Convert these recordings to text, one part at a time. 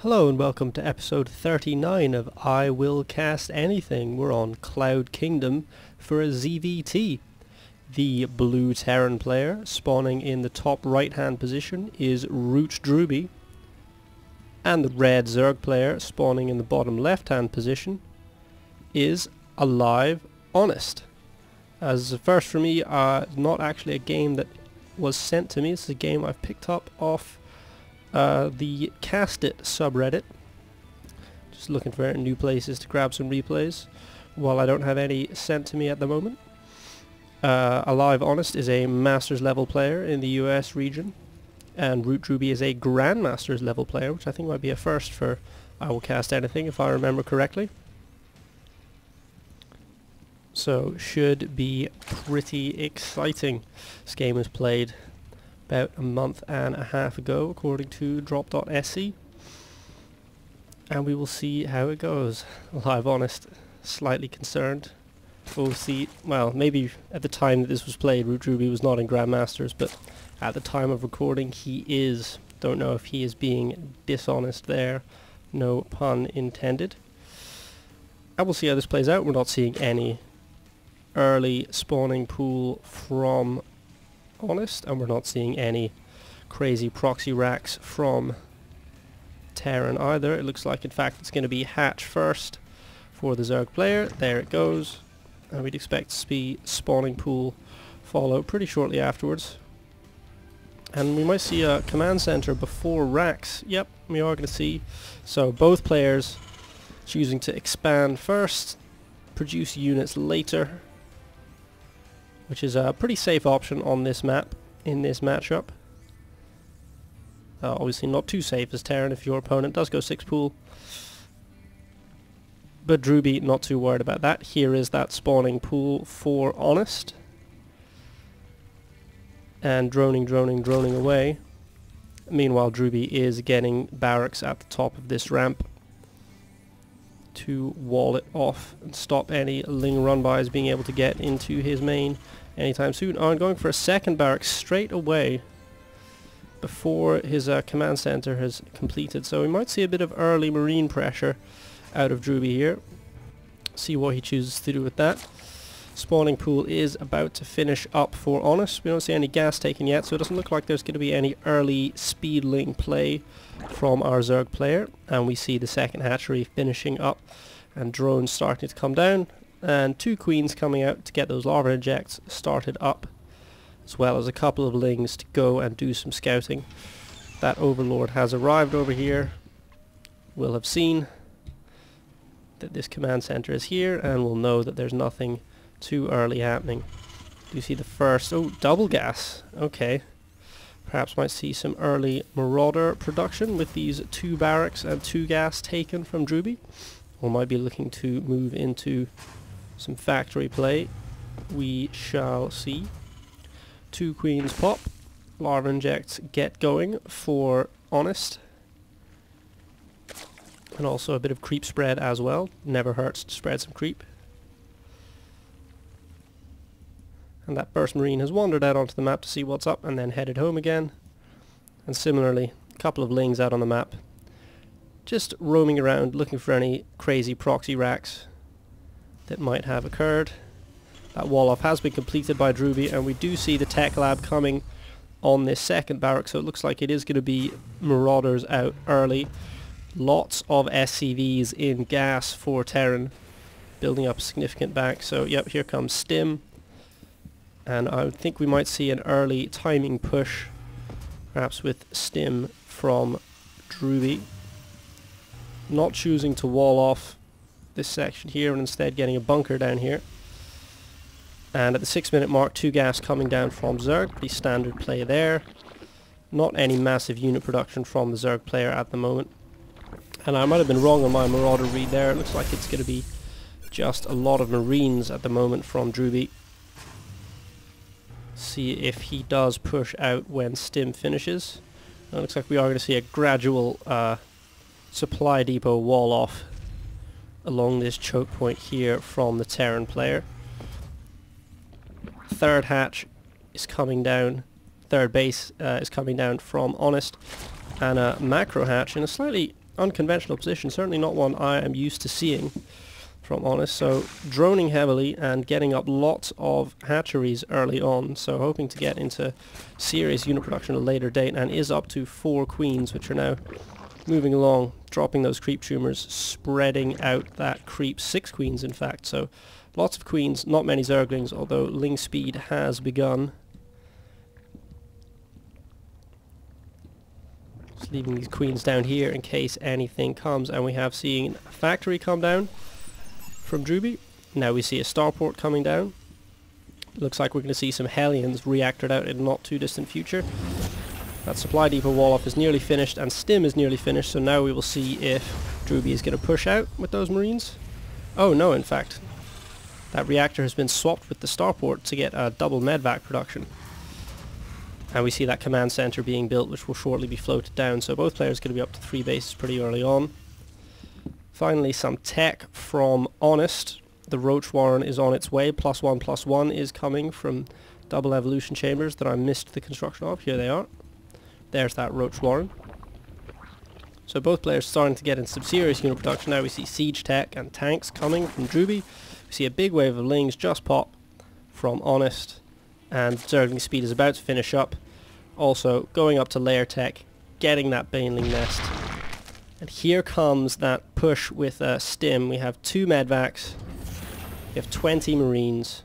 Hello and welcome to episode 39 of I Will Cast Anything. We're on Cloud Kingdom for a ZVT. The blue Terran player spawning in the top right hand position is ROOTdrewbie, and the red Zerg player spawning in the bottom left hand position is aLiveHonest. As a first for me, not actually a game that was sent to me. It's a game I've picked up off the Cast It subreddit. Just looking for new places to grab some replays while I don't have any sent to me at the moment. aLiveHonest is a Masters level player in the US region, and ROOTdrewbie is a Grandmasters level player, which I think might be a first for I Will Cast Anything if I remember correctly. So should be pretty exciting. This game was played about a month and a half ago according to drop.sc, and we will see how it goes. aLiveHonest slightly concerned. OC, well, maybe at the time that this was played ROOTdrewbie was not in Grandmasters, but at the time of recording he is. Don't know if he is being dishonest there, no pun intended. And we'll see how this plays out. We're not seeing any early spawning pool from Honest, and we're not seeing any crazy proxy racks from Terran either. It looks like in fact it's going to be hatch first for the Zerg player. There it goes, and we'd expect to see spawning pool follow pretty shortly afterwards, and we might see a command center before racks. Yep, we are going to see. So both players choosing to expand first, produce units later, which is a pretty safe option on this map, in this matchup. Obviously not too safe as Terran if your opponent does go 6 pool. But Drewbie not too worried about that. Here is that spawning pool for Honest. And droning away. Meanwhile Drewbie is getting barracks at the top of this ramp to wall it off and stop any Ling run-bys being able to get into his main anytime soon. I'm going for a second barracks straight away before his command center has completed, so we might see a bit of early marine pressure out of Drewbie here. See what he chooses to do with that. Spawning pool is about to finish up for Honest. We don't see any gas taken yet, so it doesn't look like there's going to be any early speedling play from our Zerg player. And we see the second hatchery finishing up and drones starting to come down, and 2 queens coming out to get those larva injects started up, as well as a couple of lings to go and do some scouting. That overlord has arrived over here. We'll have seen that this command center is here, and we'll know that there's nothing too early happening. Do you see the first? Oh, double gas. Okay. Perhaps might see some early marauder production with these 2 barracks and 2 gas taken from Drewbie. Or might be looking to move into some factory play. We shall see. 2 queens pop. Larva injects get going for Honest. And also a bit of creep spread as well. Never hurts to spread some creep. And that first marine has wandered out onto the map to see what's up and then headed home again. And similarly, a couple of lings out on the map, just roaming around looking for any crazy proxy racks that might have occurred. That wall off has been completed by Drewbie, and we do see the tech lab coming on this second barrack, so it looks like it is going to be marauders out early. Lots of SCVs in gas for Terran, building up a significant bank. So yep, here comes Stim. And I think we might see an early timing push, perhaps with Stim from Drewbie. Not choosing to wall off this section here and instead getting a bunker down here. And at the 6-minute mark, 2 gas coming down from Zerg. Pretty standard play there. Not any massive unit production from the Zerg player at the moment. And I might have been wrong on my Marauder read there. It looks like it's going to be just a lot of Marines at the moment from Drewbie. See if he does push out when Stim finishes. It looks like we are going to see a gradual supply depot wall off along this choke point here from the Terran player. Third hatch is coming down. Third base is coming down from Honest, and a macro hatch in a slightly unconventional position, certainly not one I am used to seeing from Honest. So droning heavily and getting up lots of hatcheries early on, so hoping to get into serious unit production at a later date, and is up to 4 queens, which are now moving along, dropping those creep tumors, spreading out that creep. 6 queens in fact, so lots of queens, not many zerglings, although ling speed has begun. Just leaving these queens down here in case anything comes, and we have seen a factory come down from Drewbie. Now we see a starport coming down. Looks like we're going to see some Hellions reactored out in the not too distant future. That supply depot wall off is nearly finished, and stim is nearly finished, so now we will see if Drewbie is going to push out with those marines. Oh no, in fact, that reactor has been swapped with the starport to get a double medvac production. And we see that command center being built, which will shortly be floated down, so both players are going to be up to 3 bases pretty early on. Finally, some tech from Honest. The Roach Warren is on its way. +1/+1 is coming from double evolution chambers that I missed the construction of. Here they are. There's that Roach Warren. So both players starting to get in some serious unit production. Now we see siege tech and tanks coming from Drewbie. We see a big wave of lings just pop from Honest. And zergling speed is about to finish up. Also going up to layer tech, getting that baneling nest. And here comes that push with stim. We have 2 medvacs, we have 20 marines,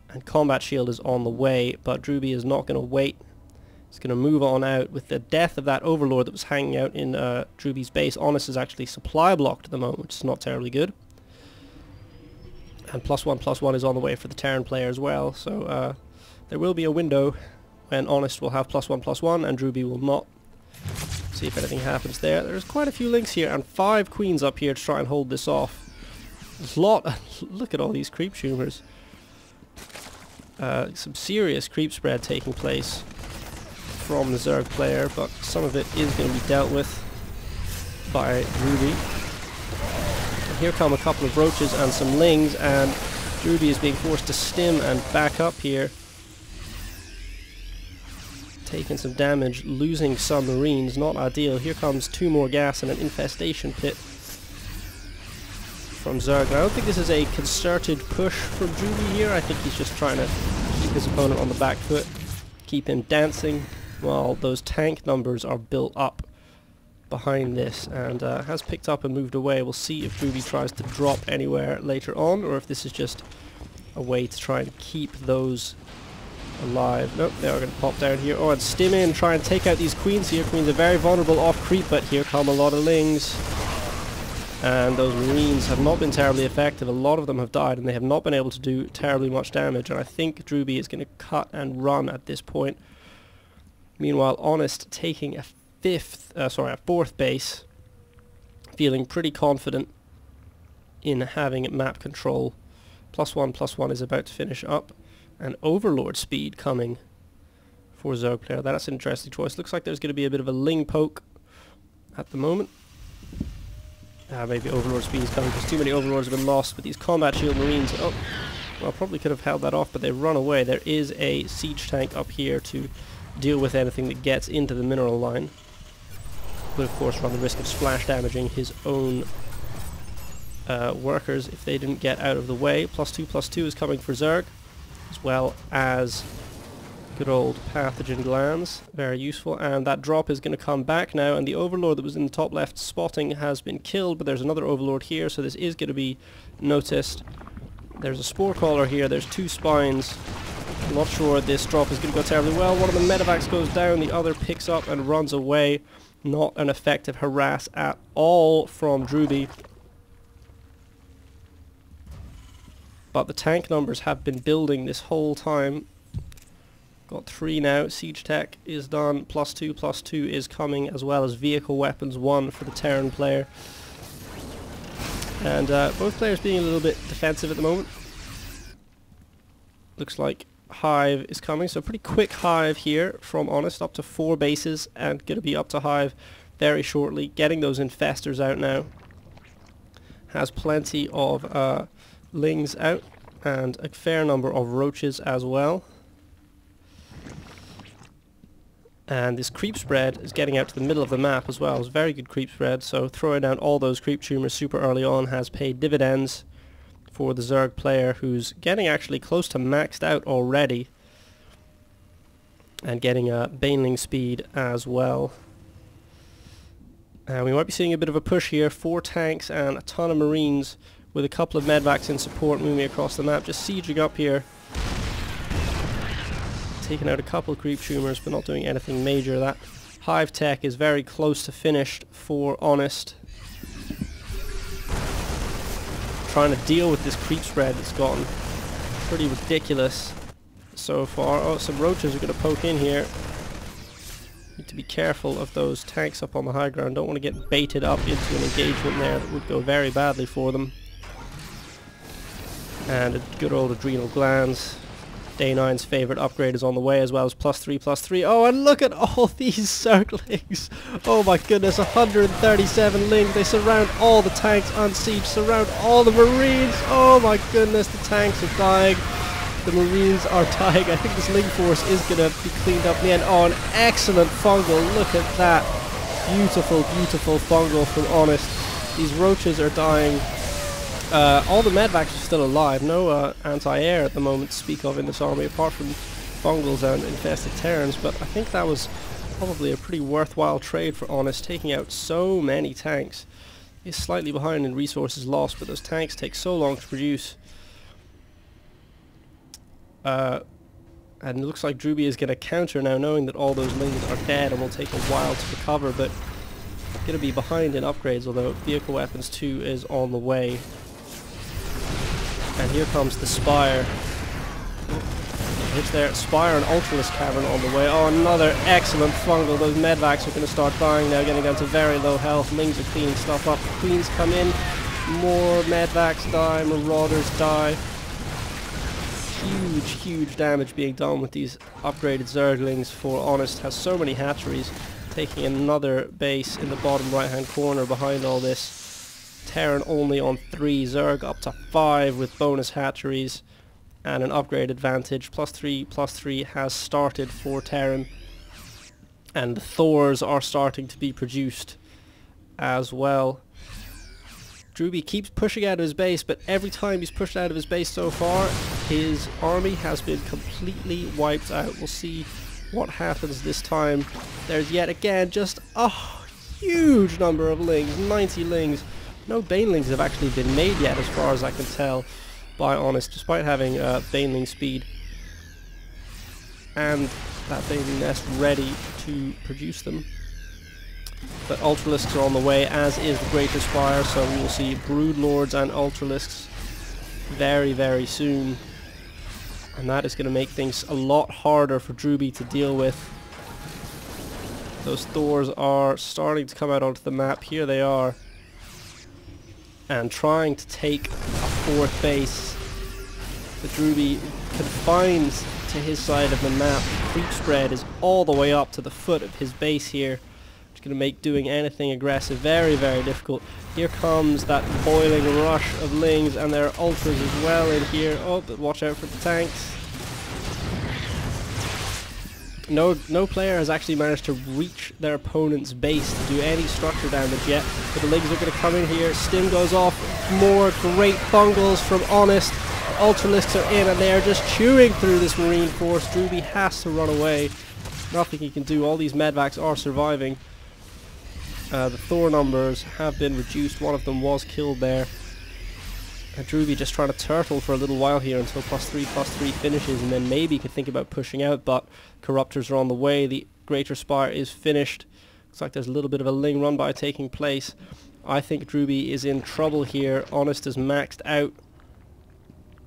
and combat shield is on the way, but Drewbie is not going to wait. He's going to move on out. With the death of that overlord that was hanging out in Drewbie's base, Honest is actually supply blocked at the moment, which is not terribly good. And +1/+1 is on the way for the Terran player as well, so there will be a window when Honest will have +1/+1 and Drewbie will not. See if anything happens there. There's quite a few links here and 5 queens up here to try and hold this off. There's a lot. Look at all these creep tumors. Some serious creep spread taking place from the Zerg player, but some of it is going to be dealt with by Drewbie. And here come a couple of roaches and some lings, and Drewbie is being forced to stim and back up here. Taking some damage, losing some marines, not ideal. Here comes 2 more gas and an infestation pit from Zerg. And I don't think this is a concerted push from Drewbie here. I think he's just trying to keep his opponent on the back foot, keep him dancing, while those tank numbers are built up behind this, and has picked up and moved away. We'll see if Drewbie tries to drop anywhere later on, or if this is just a way to try and keep those alive. Nope, they are going to pop down here. Oh, and stim in, try and take out these queens here. Queens are very vulnerable off creep, but here come a lot of lings. And those marines have not been terribly effective. A lot of them have died, and they have not been able to do terribly much damage. And I think Drewbie is going to cut and run at this point. Meanwhile, Honest taking a 4th base, feeling pretty confident in having map control. +1/+1 is about to finish up. And Overlord speed coming for Zerg player. That's an interesting choice. Looks like there's going to be a bit of a ling poke at the moment. Maybe Overlord speed is coming because too many Overlords have been lost. But these combat shield marines, oh, well, probably could have held that off, but they run away. There is a siege tank up here to deal with anything that gets into the mineral line. But of course run the risk of splash damaging his own workers if they didn't get out of the way. +2/+2 is coming for Zerg, as well as good old pathogen glands, very useful. And that drop is going to come back now, and the overlord that was in the top left spotting has been killed, but there's another overlord here, so this is going to be noticed. There's a spore caller here, there's 2 spines. I'm not sure this drop is going to go terribly well. One of the medevacs goes down, the other picks up and runs away. Not an effective harass at all from Drewbie. But the tank numbers have been building this whole time. Got 3 now. Siege tech is done. +2/+2 is coming, as well as vehicle weapons 1 for the Terran player. And both players being a little bit defensive at the moment. Looks like Hive is coming, so pretty quick Hive here from Honest, up to 4 bases, and going to be up to Hive very shortly. Getting those infestors out now. Has plenty of lings out and a fair number of roaches as well. And this creep spread is getting out to the middle of the map as well. It's a very good creep spread, so throwing down all those creep tumors super early on has paid dividends for the Zerg player, who's getting actually close to maxed out already. And getting a baneling speed as well. And we might be seeing a bit of a push here. 4 tanks and a ton of marines with a couple of medvacs in support moving across the map, just sieging up here. Taking out a couple of creep tumors, but not doing anything major. That hive tech is very close to finished for Honest. Trying to deal with this creep spread that's gotten pretty ridiculous so far. Oh, some roaches are going to poke in here. Need to be careful of those tanks up on the high ground. Don't want to get baited up into an engagement there that would go very badly for them. And a good old adrenal glands. Day 9's favourite upgrade is on the way, as well as +3/+3. Oh, and look at all these Zerglings! Oh my goodness, 137 lings. They surround all the tanks on siege, surround all the marines. Oh my goodness, the tanks are dying. The marines are dying. I think this ling force is going to be cleaned up in the end. Oh, an excellent fungal. Look at that. Beautiful, beautiful fungal from Honest. These roaches are dying. All the medvacs are still alive. No anti-air at the moment to speak of in this army, apart from fungals and infested Terrans. But I think that was probably a pretty worthwhile trade for Honest, taking out so many tanks. He's slightly behind in resources lost, but those tanks take so long to produce. And it looks like Drewbie is going to counter now, knowing that all those lings are dead and will take a while to recover, but going to be behind in upgrades, although Vehicle Weapons 2 is on the way. And here comes the Spire. Hits there, Spire and Ultralisk Cavern on the way. Oh, another excellent fungal. Those medvacs are going to start dying now, getting down to very low health. Lings are cleaning stuff up. Queens come in. More medvacs die. Marauders die. Huge, huge damage being done with these upgraded Zerglings. For Honest has so many hatcheries. Taking another base in the bottom right hand corner behind all this. Terran only on 3, Zerg up to 5 with bonus hatcheries and an upgrade advantage. +3/+3 has started for Terran, and the Thors are starting to be produced as well. Drewbie keeps pushing out of his base, but every time he's pushed out of his base so far, his army has been completely wiped out. We'll see what happens this time. There's yet again just a huge number of lings, 90 lings. No banelings have actually been made yet, as far as I can tell, by Honest, despite having baneling speed and that baneling nest ready to produce them. But Ultralisks are on the way, as is the Greater Spire, so we will see Broodlords and Ultralisks very, very soon. And that is going to make things a lot harder for Drewbie to deal with. Those Thors are starting to come out onto the map. Here they are. And trying to take a 4th base. The Drewbie confines to his side of the map. Creep spread is all the way up to the foot of his base here. It's going to make doing anything aggressive very, very difficult. Here comes that boiling rush of lings, and there are ultras as well in here. Oh, but watch out for the tanks. No player has actually managed to reach their opponent's base to do any structure damage yet. But the lings are going to come in here. Stim goes off. More great fungals from Honest. Ultralisks are in, and they are just chewing through this marine force. Drewbie has to run away. Nothing he can do. All these medvacs are surviving. The Thor numbers have been reduced. One of them was killed there. Drewbie just trying to turtle for a little while here until +3/+3 finishes, and then maybe could think about pushing out, but Corruptors are on the way. The Greater Spire is finished. Looks like there's a little bit of a ling run by taking place. I think Drewbie is in trouble here. Honest is maxed out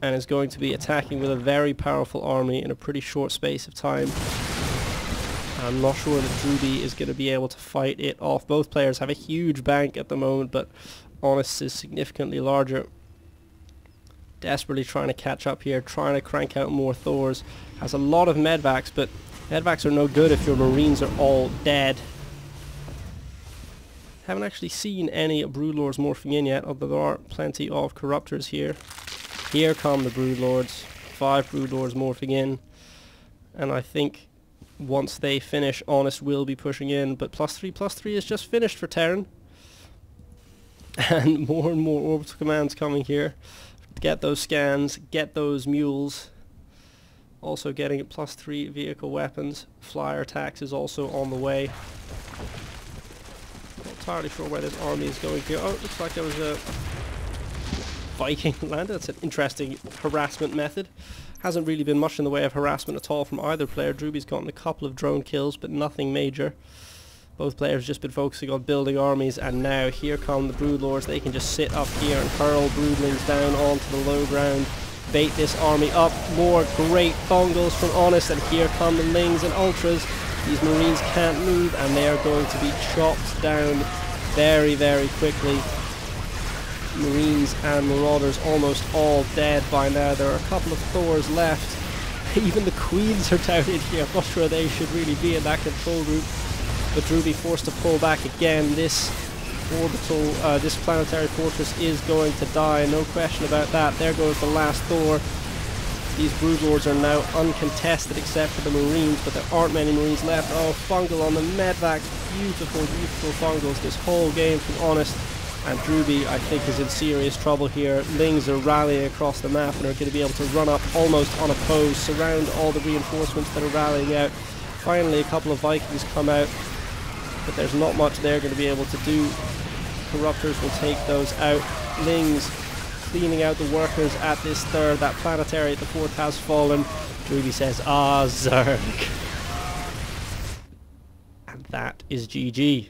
and is going to be attacking with a very powerful army in a pretty short space of time. I'm not sure that Drewbie is going to be able to fight it off. Both players have a huge bank at the moment, but Honest is significantly larger. Desperately trying to catch up here, trying to crank out more Thors. Has a lot of medvacs, but medvacs are no good if your marines are all dead. Haven't actually seen any Broodlords morphing in yet, although there are plenty of Corruptors here. Here come the Broodlords. 5 Broodlords morphing in. And I think Once they finish, Honest will be pushing in, but +3 is just finished for Terran. And more orbital commands coming here. Get those scans, get those mules. Also getting +3 vehicle weapons. Flyer attacks is also on the way. Not entirely sure where this army is going to. Oh, it looks like there was a Viking landed. That's an interesting harassment method. Hasn't really been much in the way of harassment at all from either player. Drewbie's gotten a couple of drone kills, but nothing major. Both players just been focusing on building armies, and now here come the Broodlords. They can just sit up here and hurl Broodlings down onto the low ground. Bait this army up. More great bungles from Honest, and here come the Lings and Ultras. These Marines can't move, and they are going to be chopped down very, very quickly. Marines and Marauders almost all dead by now. There are a couple of Thors left. Even the Queens are down in here. I'm not sure they should really be in that control room. But Drewbie forced to pull back again. This orbital, this planetary fortress is going to die, no question about that. There goes the last Thor. These Broodlords are now uncontested except for the Marines, but there aren't many Marines left. Oh, fungal on the medvacs. Beautiful, beautiful fungals this whole game from Honest. And Drewbie, I think, is in serious trouble here. Lings are rallying across the map and are going to be able to run up almost unopposed, surround all the reinforcements that are rallying out. Finally, a couple of Vikings come out, but there's not much they're going to be able to do. Corruptors will take those out. Lings cleaning out the workers at this third. That planetary at the fourth has fallen. Drewbie says, "Ah, Zerg." And that is GG.